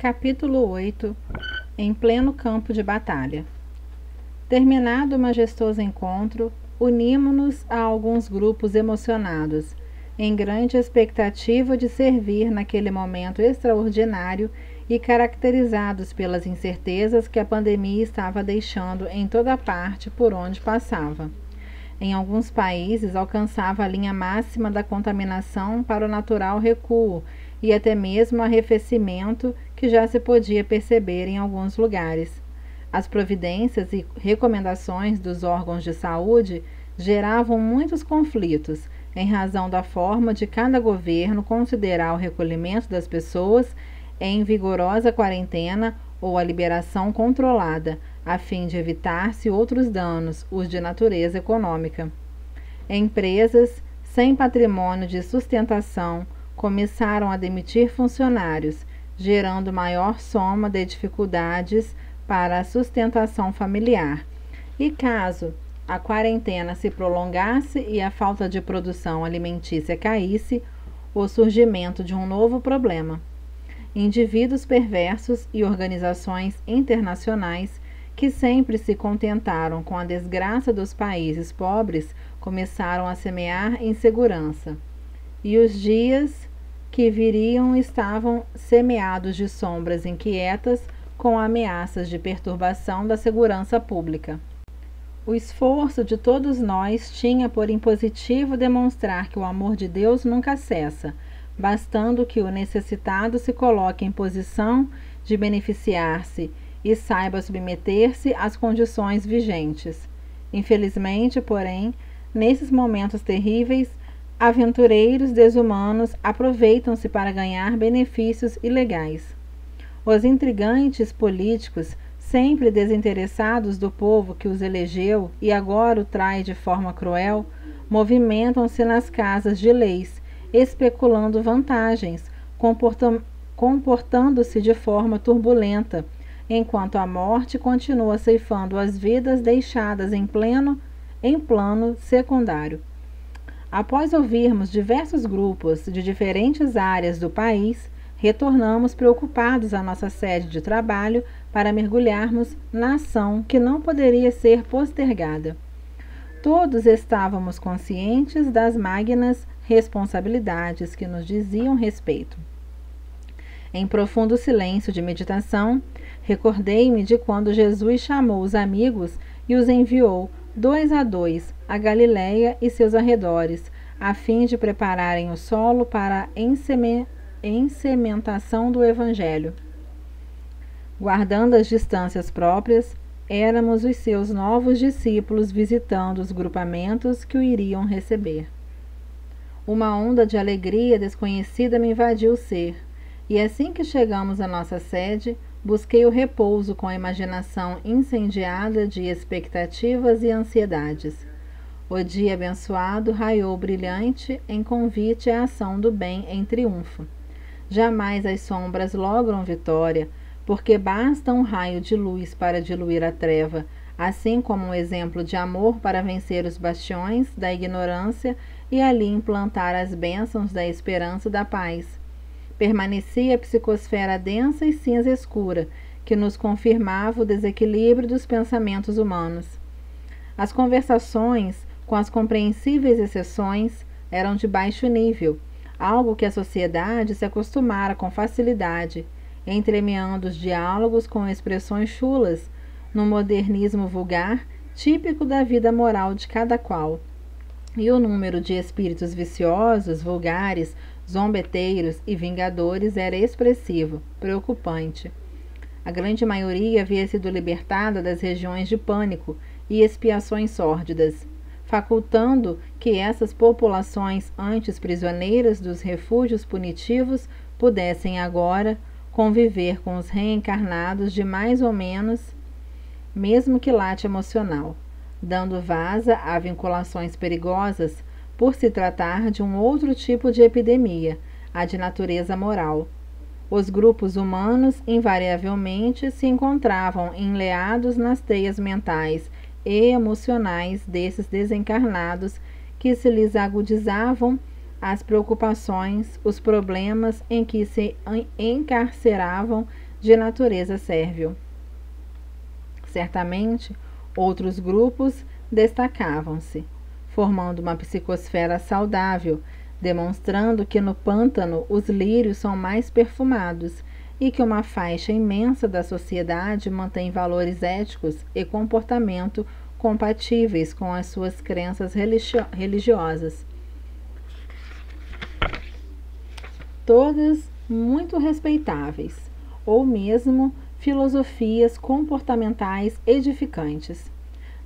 Capítulo 8. Em pleno campo de batalha. Terminado o majestoso encontro, unimo-nos a alguns grupos emocionados, em grande expectativa de servir naquele momento extraordinário e caracterizados pelas incertezas que a pandemia estava deixando em toda parte por onde passava. Em alguns países alcançava a linha máxima da contaminação para o natural recuo e até mesmo arrefecimento que já se podia perceber em alguns lugares. As providências e recomendações dos órgãos de saúde geravam muitos conflitos, em razão da forma de cada governo considerar o recolhimento das pessoas em vigorosa quarentena ou a liberação controlada, a fim de evitar-se outros danos, os de natureza econômica. Empresas sem patrimônio de sustentação começaram a demitir funcionários, gerando maior soma de dificuldades para a sustentação familiar. E caso a quarentena se prolongasse e a falta de produção alimentícia caísse, o surgimento de um novo problema. Indivíduos perversos e organizações internacionais que sempre se contentaram com a desgraça dos países pobres começaram a semear insegurança. E os dias que viriam estavam semeados de sombras inquietas com ameaças de perturbação da segurança pública. O esforço de todos nós tinha por impositivo demonstrar que o amor de Deus nunca cessa, bastando que o necessitado se coloque em posição de beneficiar-se e saiba submeter-se às condições vigentes. Infelizmente, porém, nesses momentos terríveis, aventureiros desumanos aproveitam-se para ganhar benefícios ilegais. Os intrigantes políticos, sempre desinteressados do povo que os elegeu e agora o trai de forma cruel, movimentam-se nas casas de leis, especulando vantagens, comportando-se de forma turbulenta, enquanto a morte continua ceifando as vidas deixadas em plano secundário. Após ouvirmos diversos grupos de diferentes áreas do país, retornamos preocupados à nossa sede de trabalho para mergulharmos na ação que não poderia ser postergada. Todos estávamos conscientes das magnas responsabilidades que nos diziam respeito. Em profundo silêncio de meditação, recordei-me de quando Jesus chamou os amigos e os enviou 2 a 2 a Galiléia e seus arredores, a fim de prepararem o solo para a ensementação do Evangelho. Guardando as distâncias próprias, éramos os seus novos discípulos visitando os grupamentos que o iriam receber. Uma onda de alegria desconhecida me invadiu o ser, e assim que chegamos à nossa sede, busquei o repouso com a imaginação incendiada de expectativas e ansiedades. O dia abençoado raiou brilhante em convite à ação do bem em triunfo. Jamais as sombras logram vitória, porque basta um raio de luz para diluir a treva, assim como um exemplo de amor para vencer os bastiões da ignorância e ali implantar as bênçãos da esperança e da paz. Permanecia a psicosfera densa e cinza escura, que nos confirmava o desequilíbrio dos pensamentos humanos. As conversações, com as compreensíveis exceções, eram de baixo nível, algo que a sociedade se acostumara com facilidade, entremeando os diálogos com expressões chulas, no modernismo vulgar, típico da vida moral de cada qual. E o número de espíritos viciosos, vulgares, zombeteiros e vingadores era expressivo, preocupante. A grande maioria havia sido libertada das regiões de pânico e expiações sórdidas, facultando que essas populações antes prisioneiras dos refúgios punitivos pudessem agora conviver com os reencarnados de mais ou menos, mesmo quilate emocional, dando vaza a vinculações perigosas por se tratar de um outro tipo de epidemia, a de natureza moral. Os grupos humanos invariavelmente se encontravam enleados nas teias mentais e emocionais desses desencarnados que se lhes agudizavam as preocupações, os problemas em que se encarceravam de natureza sérvil. Certamente, outros grupos destacavam-se, formando uma psicosfera saudável, demonstrando que no pântano os lírios são mais perfumados e que uma faixa imensa da sociedade mantém valores éticos e comportamento compatíveis com as suas crenças religiosas. Todas muito respeitáveis, ou mesmo filosofias comportamentais edificantes.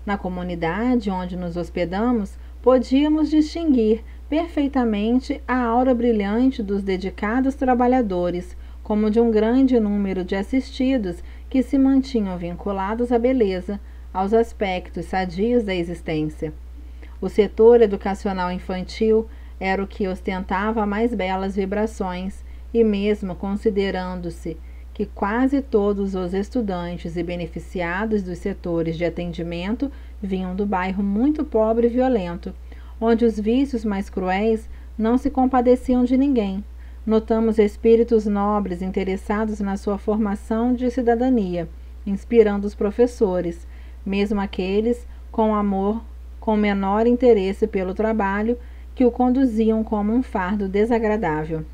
Na comunidade onde nos hospedamos, podíamos distinguir perfeitamente a aura brilhante dos dedicados trabalhadores, como de um grande número de assistidos que se mantinham vinculados à beleza, aos aspectos sadios da existência. O setor educacional infantil era o que ostentava mais belas vibrações, e mesmo considerando-se que quase todos os estudantes e beneficiados dos setores de atendimento vinham do bairro muito pobre e violento, onde os vícios mais cruéis não se compadeciam de ninguém, notamos espíritos nobres interessados na sua formação de cidadania, inspirando os professores, mesmo aqueles com menor interesse pelo trabalho, que o conduziam como um fardo desagradável.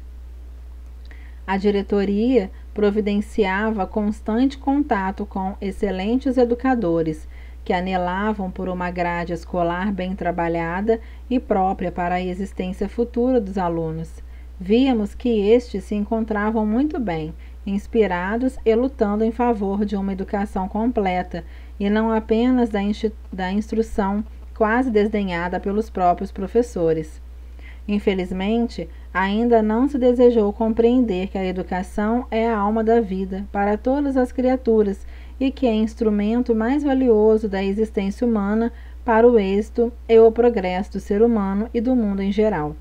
A diretoria providenciava constante contato com excelentes educadores, que anelavam por uma grade escolar bem trabalhada e própria para a existência futura dos alunos. Víamos que estes se encontravam muito bem, inspirados e lutando em favor de uma educação completa, e não apenas da instrução quase desdenhada pelos próprios professores. Infelizmente, ainda não se desejou compreender que a educação é a alma da vida para todas as criaturas e que é instrumento mais valioso da existência humana para o êxito e o progresso do ser humano e do mundo em geral.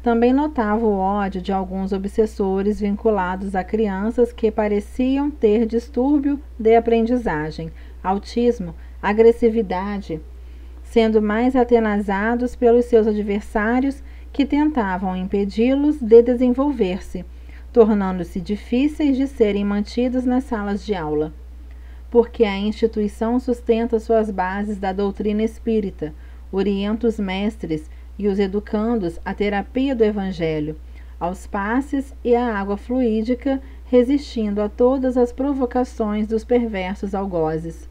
Também notava o ódio de alguns obsessores vinculados a crianças que pareciam ter distúrbio de aprendizagem, autismo, agressividade, sendo mais atenazados pelos seus adversários que tentavam impedi-los de desenvolver-se, tornando-se difíceis de serem mantidos nas salas de aula. Porque a instituição sustenta suas bases da doutrina espírita, orienta os mestres e os educandos à terapia do Evangelho, aos passes e à água fluídica, resistindo a todas as provocações dos perversos algozes.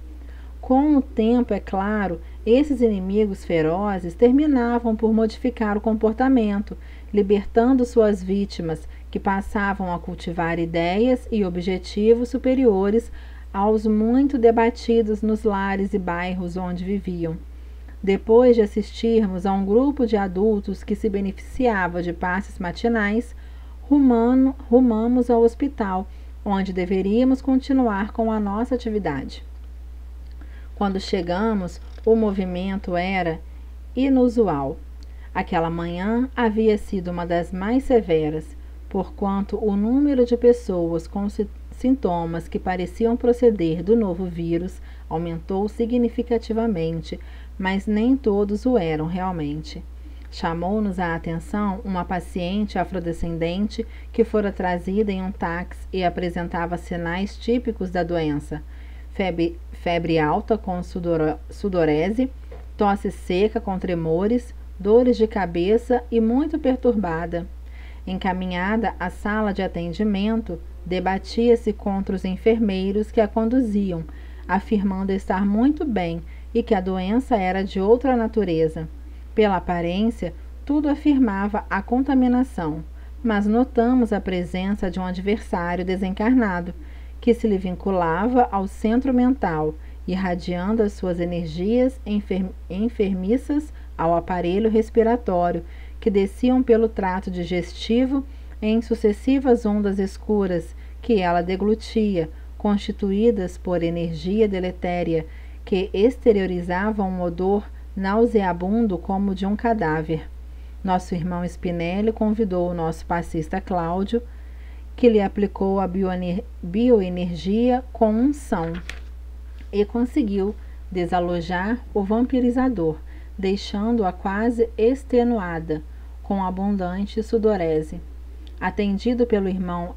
Com o tempo, é claro, esses inimigos ferozes terminavam por modificar o comportamento, libertando suas vítimas, que passavam a cultivar ideias e objetivos superiores aos muito debatidos nos lares e bairros onde viviam. Depois de assistirmos a um grupo de adultos que se beneficiava de passes matinais, rumamos ao hospital, onde deveríamos continuar com a nossa atividade. Quando chegamos, o movimento era inusual. Aquela manhã havia sido uma das mais severas, porquanto o número de pessoas com sintomas que pareciam proceder do novo vírus aumentou significativamente, mas nem todos o eram realmente. Chamou-nos a atenção uma paciente afrodescendente que fora trazida em um táxi e apresentava sinais típicos da doença: febre alta com sudorese, tosse seca com tremores, dores de cabeça e muito perturbada. Encaminhada à sala de atendimento, debatia-se contra os enfermeiros que a conduziam, afirmando estar muito bem e que a doença era de outra natureza. Pela aparência, tudo afirmava a contaminação, mas notamos a presença de um adversário desencarnado, que se lhe vinculava ao centro mental, irradiando as suas energias enfermiças ao aparelho respiratório, que desciam pelo trato digestivo em sucessivas ondas escuras que ela deglutia, constituídas por energia deletéria, que exteriorizavam um odor nauseabundo como de um cadáver. Nosso irmão Spinelli convidou o nosso passista Cláudio, que lhe aplicou a bioenergia com unção e conseguiu desalojar o vampirizador, deixando-a quase extenuada, com abundante sudorese. Atendido pelo irmão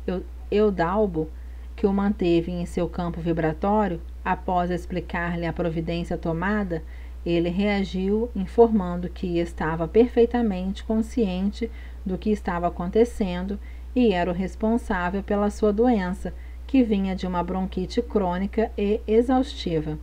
Eudalbo, que o manteve em seu campo vibratório, após explicar-lhe a providência tomada, ele reagiu informando que estava perfeitamente consciente do que estava acontecendo e era o responsável pela sua doença, que vinha de uma bronquite crônica e exaustiva.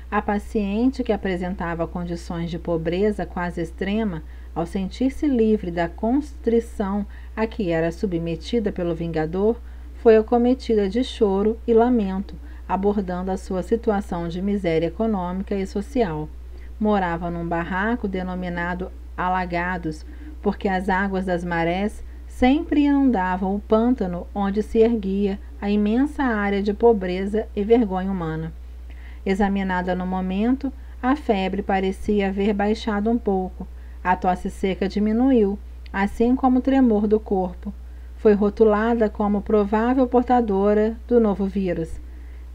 A paciente, que apresentava condições de pobreza quase extrema, ao sentir-se livre da constrição a que era submetida pelo vingador, foi acometida de choro e lamento, abordando a sua situação de miséria econômica e social. Morava num barraco denominado Alagados, porque as águas das marés sempre inundavam o pântano onde se erguia a imensa área de pobreza e vergonha humana. Examinada no momento, a febre parecia haver baixado um pouco, a tosse seca diminuiu, assim como o tremor do corpo. Foi rotulada como provável portadora do novo vírus.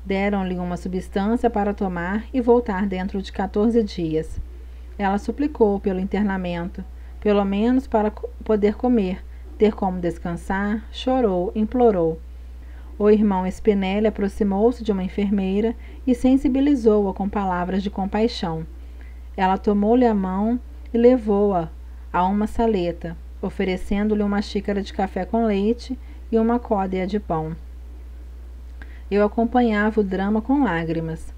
Deram-lhe uma substância para tomar e voltar dentro de 14 dias. Ela suplicou pelo internamento, pelo menos para poder comer, ter como descansar, chorou, implorou. O irmão Spinelli aproximou-se de uma enfermeira e sensibilizou-a com palavras de compaixão. Ela tomou-lhe a mão e levou-a a uma saleta, oferecendo-lhe uma xícara de café com leite e uma códea de pão. Eu acompanhava o drama com lágrimas.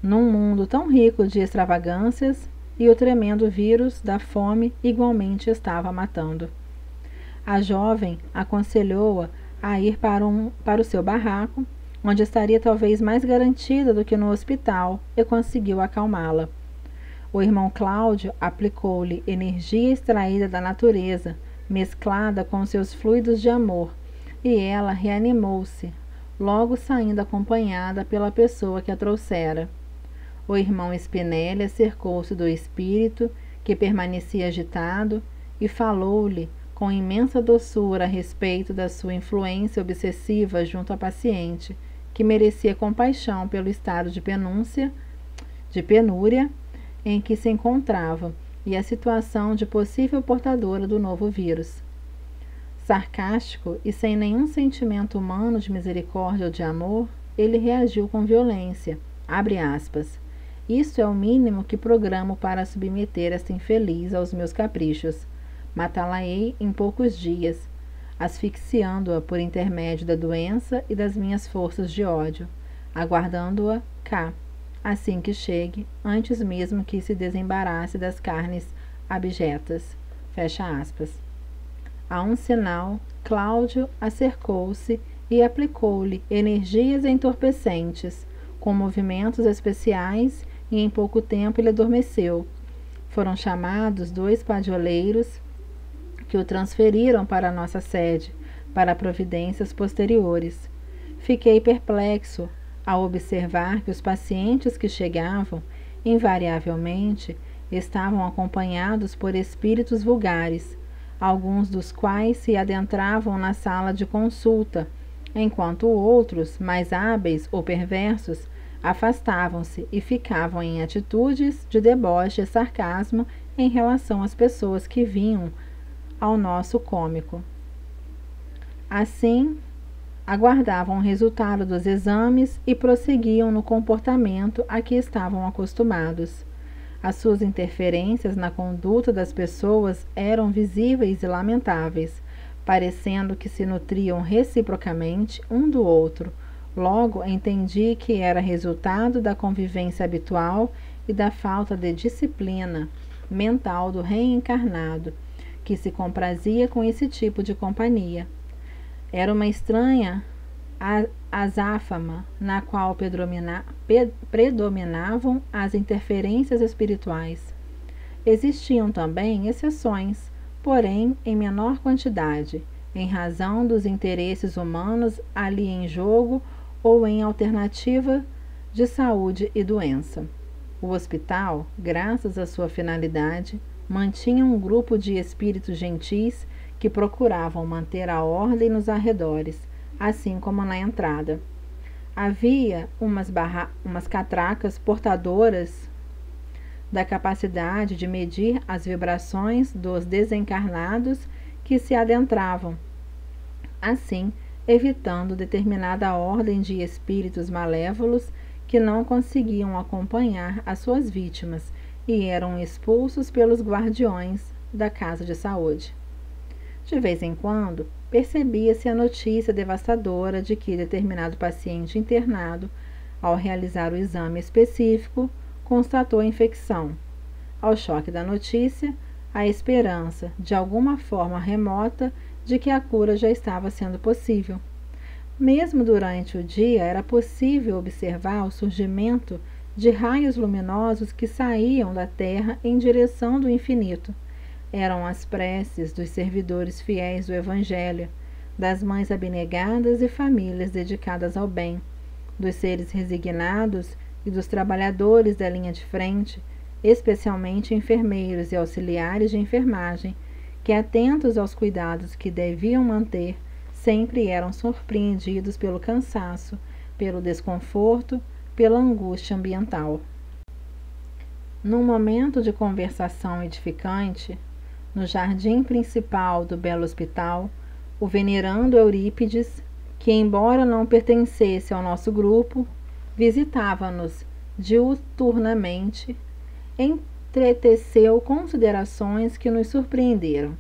Num mundo tão rico de extravagâncias, e o tremendo vírus da fome igualmente estava matando. A jovem aconselhou-a a ir para o seu barraco, onde estaria talvez mais garantida do que no hospital, e conseguiu acalmá-la. O irmão Cláudio aplicou-lhe energia extraída da natureza, mesclada com seus fluidos de amor, e ela reanimou-se, logo saindo acompanhada pela pessoa que a trouxera. O irmão Spinelli acercou-se do espírito, que permanecia agitado, e falou-lhe com imensa doçura a respeito da sua influência obsessiva junto à paciente, que merecia compaixão pelo estado de penúria em que se encontrava e a situação de possível portadora do novo vírus. Sarcástico e sem nenhum sentimento humano de misericórdia ou de amor, ele reagiu com violência. Abre aspas. Isso é o mínimo que programo para submeter esta infeliz aos meus caprichos. Matá-la-ei em poucos dias, asfixiando-a por intermédio da doença e das minhas forças de ódio, aguardando-a cá, assim que chegue, antes mesmo que se desembarace das carnes abjetas. Fecha aspas. A um sinal, Cláudio acercou-se e aplicou-lhe energias entorpecentes, com movimentos especiais, e em pouco tempo ele adormeceu. Foram chamados 2 padioleiros que o transferiram para a nossa sede, para providências posteriores. Fiquei perplexo ao observar que os pacientes que chegavam, invariavelmente, estavam acompanhados por espíritos vulgares, alguns dos quais se adentravam na sala de consulta, enquanto outros, mais hábeis ou perversos, afastavam-se e ficavam em atitudes de deboche e sarcasmo em relação às pessoas que vinham ao nosso cômico. Assim, aguardavam o resultado dos exames e prosseguiam no comportamento a que estavam acostumados. As suas interferências na conduta das pessoas eram visíveis e lamentáveis, parecendo que se nutriam reciprocamente um do outro. Logo entendi que era resultado da convivência habitual e da falta de disciplina mental do reencarnado, que se comprazia com esse tipo de companhia. Era uma estranha azáfama na qual predominavam as interferências espirituais. Existiam também exceções, porém em menor quantidade, em razão dos interesses humanos ali em jogo ou em alternativa de saúde e doença. O hospital, graças à sua finalidade, mantinha um grupo de espíritos gentis que procuravam manter a ordem nos arredores, assim como na entrada. Havia umas catracas portadoras da capacidade de medir as vibrações dos desencarnados que se adentravam. Assim, evitando determinada ordem de espíritos malévolos que não conseguiam acompanhar as suas vítimas e eram expulsos pelos guardiões da casa de saúde. De vez em quando, percebia-se a notícia devastadora de que determinado paciente internado, ao realizar o exame específico, constatou a infecção. Ao choque da notícia, a esperança, de alguma forma remota, de que a cura já estava sendo possível. Mesmo durante o dia, era possível observar o surgimento de raios luminosos que saíam da terra em direção do infinito. Eram as preces dos servidores fiéis do Evangelho, das mães abnegadas e famílias dedicadas ao bem, dos seres resignados e dos trabalhadores da linha de frente, especialmente enfermeiros e auxiliares de enfermagem, que, atentos aos cuidados que deviam manter, sempre eram surpreendidos pelo cansaço, pelo desconforto, pela angústia ambiental. Num momento de conversação edificante, no jardim principal do belo hospital, o venerando Eurípides, que, embora não pertencesse ao nosso grupo, visitava-nos diuturnamente, entreteceu considerações que nos surpreenderam.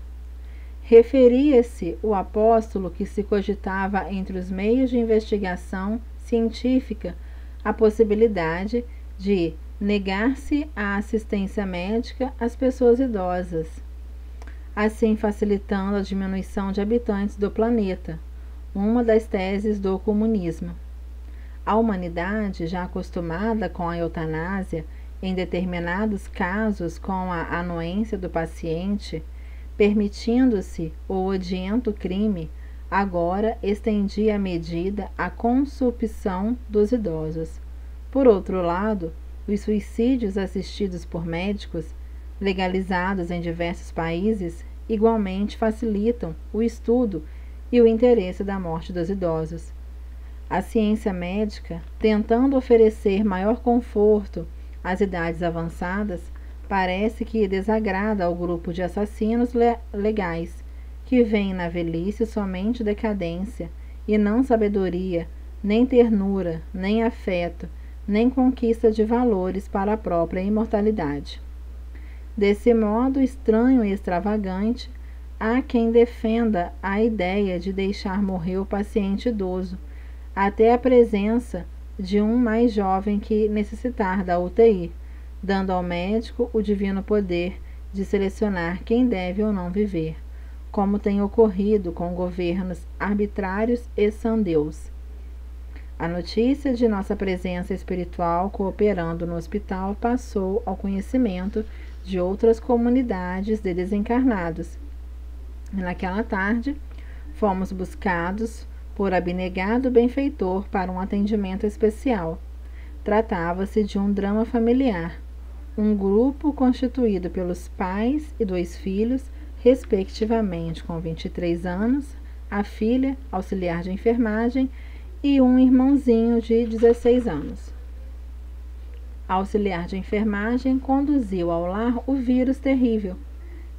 Referia-se o apóstolo que se cogitava entre os meios de investigação científica a possibilidade de negar-se a assistência médica às pessoas idosas, assim facilitando a diminuição de habitantes do planeta, uma das teses do comunismo. A humanidade, já acostumada com a eutanásia, em determinados casos com a anuência do paciente, permitindo-se o odiento crime, agora estendia a medida à consumpção dos idosos. Por outro lado, os suicídios assistidos por médicos, legalizados em diversos países, igualmente facilitam o estudo e o interesse da morte dos idosos. A ciência médica, tentando oferecer maior conforto às idades avançadas, parece que desagrada ao grupo de assassinos legais, que veem na velhice somente decadência, e não sabedoria, nem ternura, nem afeto, nem conquista de valores para a própria imortalidade. Desse modo estranho e extravagante, há quem defenda a ideia de deixar morrer o paciente idoso, até a presença de um mais jovem que necessitar da UTI, dando ao médico o divino poder de selecionar quem deve ou não viver, como tem ocorrido com governos arbitrários e sãdeus. A notícia de nossa presença espiritual cooperando no hospital passou ao conhecimento de outras comunidades de desencarnados. E naquela tarde, fomos buscados por abnegado benfeitor para um atendimento especial. Tratava-se de um drama familiar, um grupo constituído pelos pais e 2 filhos, respectivamente com 23 anos, a filha, auxiliar de enfermagem, e um irmãozinho de 16 anos. A auxiliar de enfermagem conduziu ao lar o vírus terrível,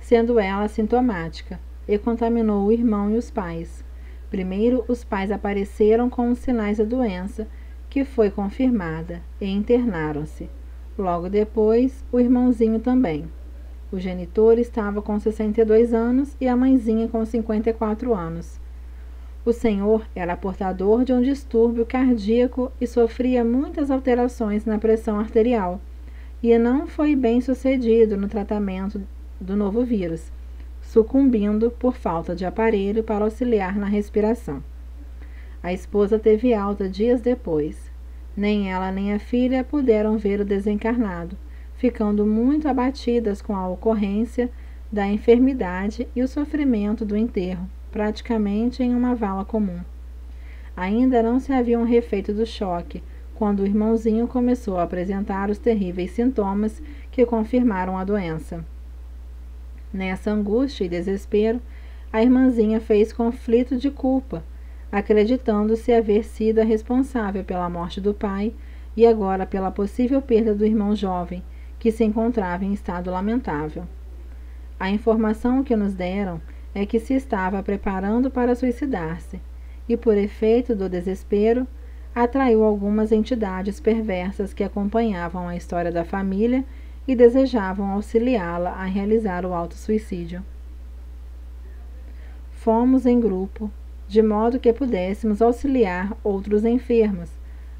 sendo ela sintomática, e contaminou o irmão e os pais. Primeiro, os pais apareceram com os sinais da doença, que foi confirmada, e internaram-se. Logo depois, o irmãozinho também. O genitor estava com 62 anos e a mãezinha com 54 anos. O senhor era portador de um distúrbio cardíaco e sofria muitas alterações na pressão arterial, e não foi bem sucedido no tratamento do novo vírus, sucumbindo por falta de aparelho para auxiliar na respiração. A esposa teve alta dias depois. Nem ela nem a filha puderam ver o desencarnado, ficando muito abatidas com a ocorrência da enfermidade e o sofrimento do enterro, praticamente em uma vala comum. Ainda não se haviam refeito do choque, quando o irmãozinho começou a apresentar os terríveis sintomas que confirmaram a doença. Nessa angústia e desespero, a irmãzinha fez conflito de culpa, acreditando-se haver sido a responsável pela morte do pai e agora pela possível perda do irmão jovem, que se encontrava em estado lamentável. A informação que nos deram é que se estava preparando para suicidar-se, e, por efeito do desespero, atraiu algumas entidades perversas que acompanhavam a história da família e desejavam auxiliá-la a realizar o autossuicídio. Fomos em grupo, de modo que pudéssemos auxiliar outros enfermos,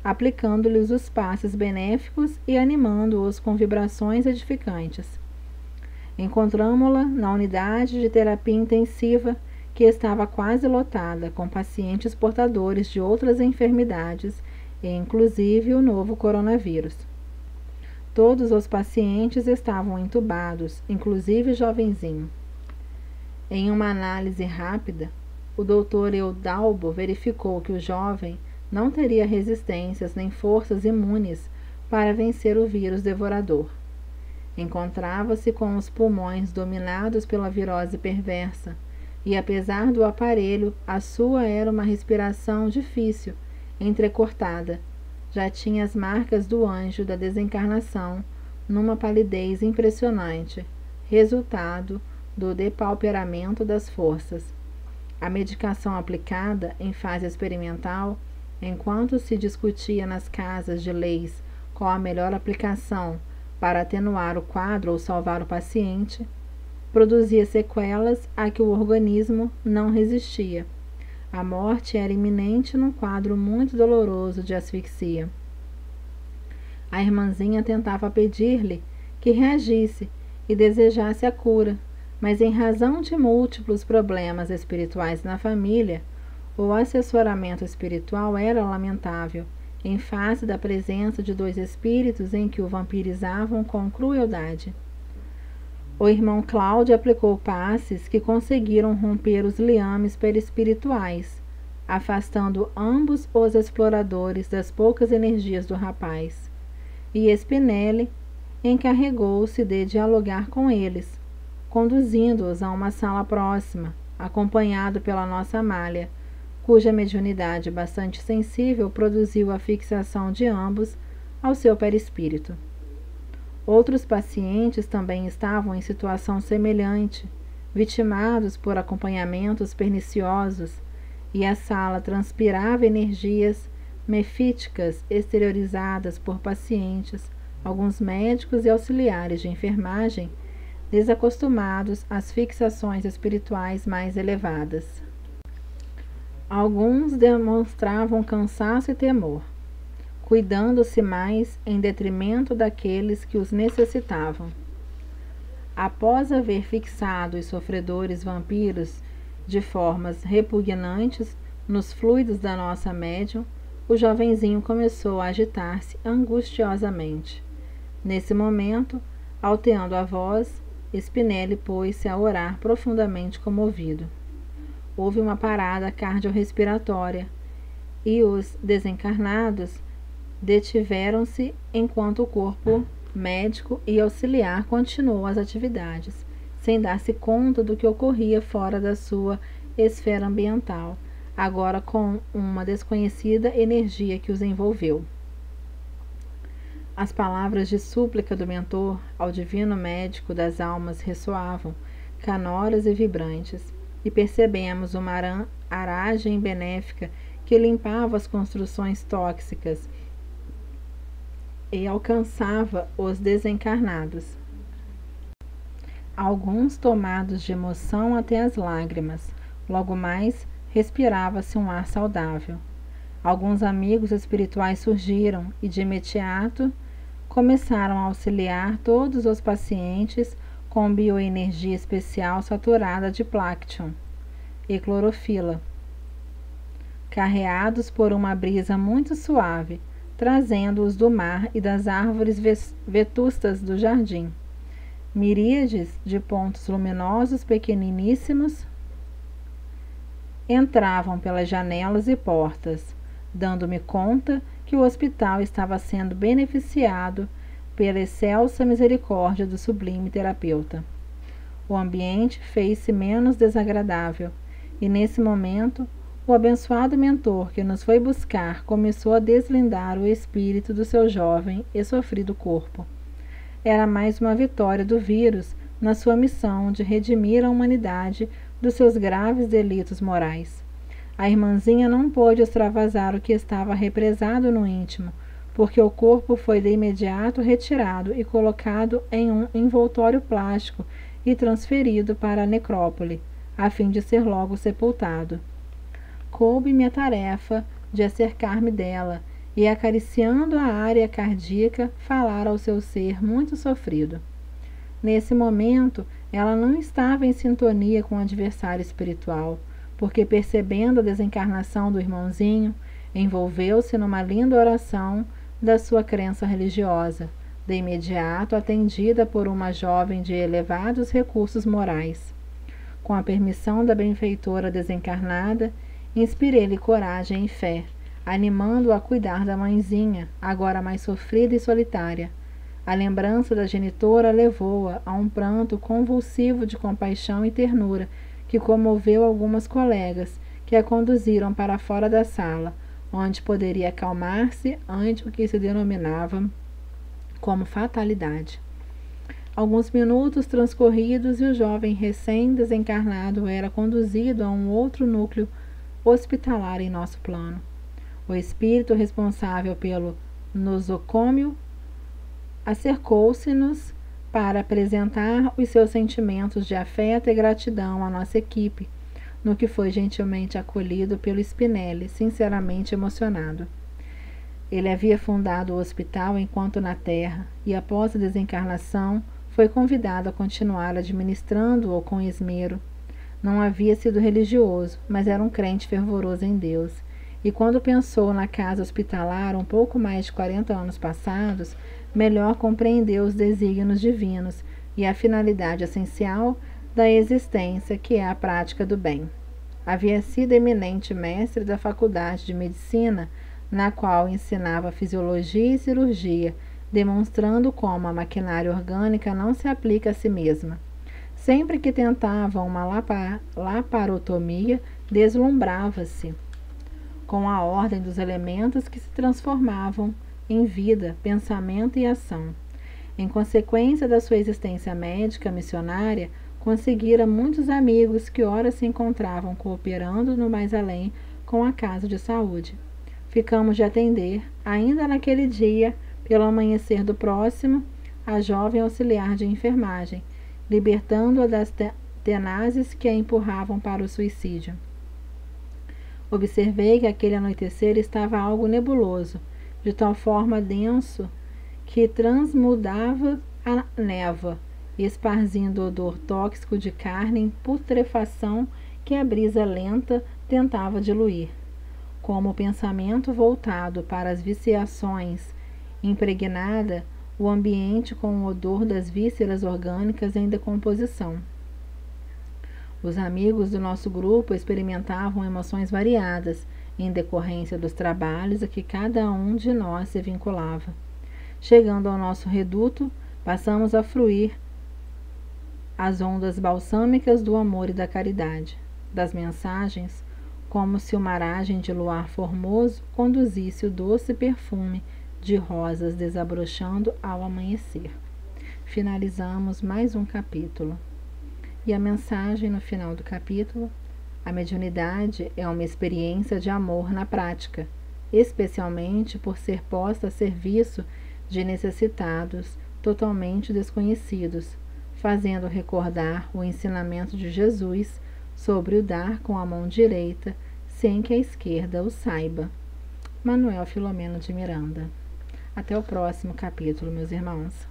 aplicando-lhes os passes benéficos e animando-os com vibrações edificantes. Encontramo-la na unidade de terapia intensiva, que estava quase lotada, com pacientes portadores de outras enfermidades, e inclusive o novo coronavírus. Todos os pacientes estavam entubados, inclusive o jovenzinho. Em uma análise rápida, o Dr. Eudalbo verificou que o jovem não teria resistências nem forças imunes para vencer o vírus devorador. Encontrava-se com os pulmões dominados pela virose perversa, e apesar do aparelho, a sua era uma respiração difícil, entrecortada. Já tinha as marcas do anjo da desencarnação, numa palidez impressionante, resultado do depauperamento das forças. A medicação aplicada em fase experimental, enquanto se discutia nas casas de leis qual a melhor aplicação para atenuar o quadro ou salvar o paciente, produzia sequelas a que o organismo não resistia. A morte era iminente num quadro muito doloroso de asfixia. A irmãzinha tentava pedir-lhe que reagisse e desejasse a cura, mas em razão de múltiplos problemas espirituais na família, o assessoramento espiritual era lamentável, em face da presença de dois espíritos em que o vampirizavam com crueldade. O irmão Cláudio aplicou passes que conseguiram romper os liames perispirituais, afastando ambos os exploradores das poucas energias do rapaz. E Spinelli encarregou-se de dialogar com eles, conduzindo-os a uma sala próxima, acompanhado pela nossa Amália, cuja mediunidade bastante sensível produziu a fixação de ambos ao seu perispírito. Outros pacientes também estavam em situação semelhante, vitimados por acompanhamentos perniciosos, e a sala transpirava energias mefíticas exteriorizadas por pacientes, alguns médicos e auxiliares de enfermagem, desacostumados às fixações espirituais mais elevadas. Alguns demonstravam cansaço e temor, cuidando-se mais em detrimento daqueles que os necessitavam. Após haver fixado os sofredores vampiros de formas repugnantes nos fluidos da nossa médium, o jovenzinho começou a agitar-se angustiosamente. Nesse momento, alteando a voz, Spinelli pôs-se a orar profundamente comovido. Houve uma parada cardiorrespiratória e os desencarnados detiveram-se enquanto o corpo médico e auxiliar continuou as atividades, sem dar-se conta do que ocorria fora da sua esfera ambiental, agora com uma desconhecida energia que os envolveu. As palavras de súplica do mentor ao divino médico das almas ressoavam, canoras e vibrantes, e percebemos uma aragem benéfica que limpava as construções tóxicas e alcançava os desencarnados. Alguns tomados de emoção até as lágrimas, logo mais respirava-se um ar saudável. Alguns amigos espirituais surgiram e de imediato começaram a auxiliar todos os pacientes com bioenergia especial saturada de Plankton e clorofila, carreados por uma brisa muito suave, trazendo-os do mar e das árvores vetustas do jardim. Miríades de pontos luminosos pequeniníssimos entravam pelas janelas e portas, dando-me conta que o hospital estava sendo beneficiado pela excelsa misericórdia do sublime terapeuta. O ambiente fez-se menos desagradável, e nesse momento o abençoado mentor que nos foi buscar começou a deslindar o espírito do seu jovem e sofrido corpo. Era mais uma vitória do vírus na sua missão de redimir a humanidade dos seus graves delitos morais. A irmãzinha não pôde extravasar o que estava represado no íntimo, porque o corpo foi de imediato retirado e colocado em um envoltório plástico e transferido para a necrópole, a fim de ser logo sepultado. Coube-me a tarefa de acercar-me dela e, acariciando a área cardíaca, falar ao seu ser muito sofrido. Nesse momento, ela não estava em sintonia com o adversário espiritual, porque, percebendo a desencarnação do irmãozinho, envolveu-se numa linda oração da sua crença religiosa, de imediato atendida por uma jovem de elevados recursos morais. Com a permissão da benfeitora desencarnada, inspirei-lhe coragem e fé, animando-a a cuidar da mãezinha, agora mais sofrida e solitária. A lembrança da genitora levou-a a um pranto convulsivo de compaixão e ternura, que comoveu algumas colegas, que a conduziram para fora da sala, onde poderia acalmar-se ante o que se denominava como fatalidade. Alguns minutos transcorridos e o jovem recém-desencarnado era conduzido a um outro núcleo hospitalar em nosso plano. O espírito responsável pelo nosocômio acercou-se-nos para apresentar os seus sentimentos de afeto e gratidão à nossa equipe, no que foi gentilmente acolhido pelo Spinelli, sinceramente emocionado. Ele havia fundado o hospital enquanto na Terra e, após a desencarnação, foi convidado a continuar administrando-o com esmero. Não havia sido religioso, mas era um crente fervoroso em Deus. E quando pensou na casa hospitalar um pouco mais de 40 anos passados, melhor compreendeu os desígnios divinos e a finalidade essencial da existência, que é a prática do bem. Havia sido eminente mestre da Faculdade de Medicina, na qual ensinava fisiologia e cirurgia, demonstrando como a maquinária orgânica não se aplica a si mesma. Sempre que tentava uma laparotomia, deslumbrava-se com a ordem dos elementos que se transformavam em vida, pensamento e ação. Em consequência da sua existência médica missionária, conseguira muitos amigos que ora se encontravam cooperando no mais além com a casa de saúde. Ficamos de atender, ainda naquele dia, pelo amanhecer do próximo, a jovem auxiliar de enfermagem, libertando-a das tenazes que a empurravam para o suicídio. Observei que aquele anoitecer estava algo nebuloso, de tal forma denso que transmudava a névoa, esparzindo odor tóxico de carne em putrefação que a brisa lenta tentava diluir. Como o pensamento voltado para as viciações impregnada o ambiente com o odor das vísceras orgânicas em decomposição. Os amigos do nosso grupo experimentavam emoções variadas em decorrência dos trabalhos a que cada um de nós se vinculava. Chegando ao nosso reduto, passamos a fruir as ondas balsâmicas do amor e da caridade, das mensagens, como se uma aragem de luar formoso conduzisse o doce perfume de rosas desabrochando ao amanhecer. Finalizamos mais um capítulo. E a mensagem no final do capítulo: a mediunidade é uma experiência de amor na prática, especialmente por ser posta a serviço de necessitados totalmente desconhecidos, fazendo recordar o ensinamento de Jesus sobre o dar com a mão direita, sem que a esquerda o saiba. Manuel Filomeno de Miranda. Até o próximo capítulo, meus irmãos.